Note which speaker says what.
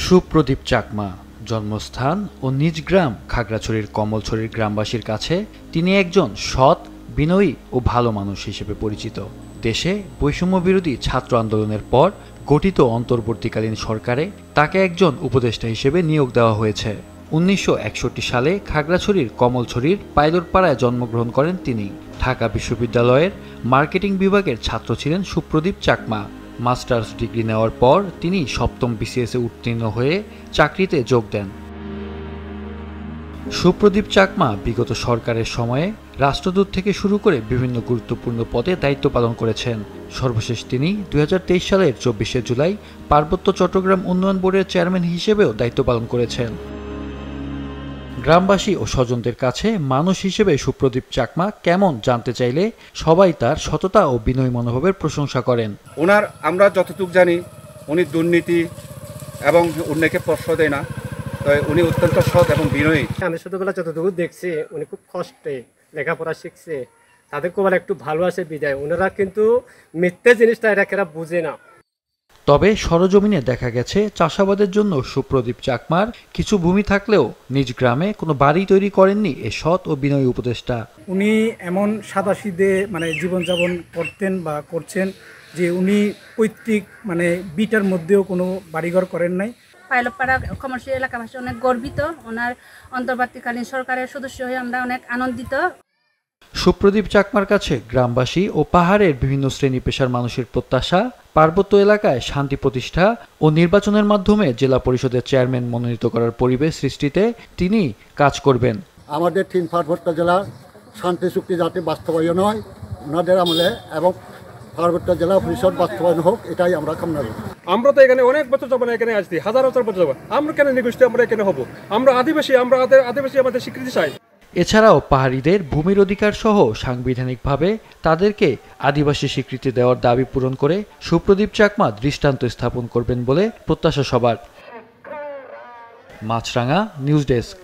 Speaker 1: সুপ্রদীপ চাকমা জন্মস্থান ও নিজ গ্রাম খাগড়াছড়ির কমলছড়ির গ্রামবাসীর কাছে তিনি একজন সৎ, বিনয়ী ও ভালো মানুষ হিসেবে পরিচিত। দেশে বৈষম্য বিরোধী ছাত্র আন্দোলনের পর গঠিত অন্তর্বর্তীকালীন সরকারে তাকে একজন উপদেষ্টা হিসেবে নিয়োগ দেওয়া হয়েছে। ১৯৬১ সালে খাগড়াছড়ির কমলছড়ির পাইলটপাড়ায় জন্মগ্রহণ করেন তিনি। ঢাকা বিশ্ববিদ্যালয়ের মার্কেটিং বিভাগের ছাত্র ছিলেন সুপ্রদীপ চাকমা। মাস্টার্স ডিগ্রি নেওয়ার পর তিনি সপ্তম বিসিএসে উত্তীর্ণ হয়ে চাকরিতে যোগ দেন। সুপ্রদীপ চাকমা বিগত সরকারের সময়ে রাষ্ট্রদূত থেকে শুরু করে বিভিন্ন গুরুত্বপূর্ণ পদে দায়িত্ব পালন করেছেন। সর্বশেষ তিনি ২০২৩ সালের ২৪শে জুলাই পার্বত্য চট্টগ্রাম উন্নয়ন বোর্ডের চেয়ারম্যান হিসেবেও দায়িত্ব পালন করেছেন। গ্রামবাসী ও স্বজনদের কাছে মানুষ হিসেবে সুপ্রদীপ চাকমা কেমন জানতে চাইলে সবাই তার সততা ও বিনয়ী মনোভাবের প্রশংসা করেন।
Speaker 2: ওনার আমরা যতটুকু জানি উনি দুর্নীতি এবং অন্যকে প্রশ্রয় দেয় না, উনি অত্যন্ত সৎ এবং বিনয়ী।
Speaker 3: আমি ছোটবেলা যতটুকু দেখছি উনি খুব কষ্টে লেখাপড়া শিখছে, তাদের খুব একটু ভালোবাসে বিদায়। ওনারা কিন্তু মিথ্যে জিনিসটা এরা বুঝে না।
Speaker 1: তবে সরজমিনে দেখা গেছে চাষাবাদের জন্য সুপ্রদীপ চাকমার কিছু ভূমি থাকলেও নিজ গ্রামে কোনো বাড়ি তৈরি করেননি এ সৎ ও বিনয়ী উপদেষ্টা।
Speaker 4: উনি এমন সাদাসিধে জীবনযাপন করতেন বা করছেন যে উনি পৈতৃক বিটার মধ্যেও কোনো বাড়িঘর করেন নাই।
Speaker 5: পাইলটপাড়া কমার্শিয়াল এলাকাবাসী অনেক গর্বিত। ওনার অন্তর্বর্তীকালীন সরকারের সদস্য হয়ে আমরা অনেক আনন্দিত।
Speaker 1: সুপ্রদীপ চাকমার কাছে গ্রামবাসী ও পাহাড়ের বিভিন্ন শ্রেণী পেশার মানুষের প্রত্যাশা পার্বত্য এলাকায় শান্তি প্রতিষ্ঠা ও নির্বাচনের মাধ্যমে জেলা পরিষদের চেয়ারম্যান মনোনীত করার পরিবেশ সৃষ্টিতে তিনি কাজ করবেন।
Speaker 6: আমাদের ৩ পার্বত্য জেলার শান্তি চুক্তি যাতে বাস্তবায়ন হয় ওনাদের আমলে এবং পার্বত্য জেলা পরিষদ বাস্তবায়ন হোক, এটাই আমরা কামনা করি।
Speaker 7: আমরা তো এখানে অনেক বছর যাবো না, এখানে আসছি হাজার বছর যাবো। আমরা কেন নিগোষ্ঠী আমরা এখানে হব? আমরা আদিবাসী, আদিবাসী আমাদের স্বীকৃতি চাই।
Speaker 1: এছাড়াও পাহাড়িদের ভূমির অধিকার সহ সাংবিধানিকভাবে তাদেরকে আদিবাসী স্বীকৃতি দেওয়ার দাবি পূরণ করে সুপ্রদীপ চাকমা দৃষ্টান্ত স্থাপন করবেন বলে প্রত্যাশা সবার। মাছরাঙা নিউজ ডেস্ক।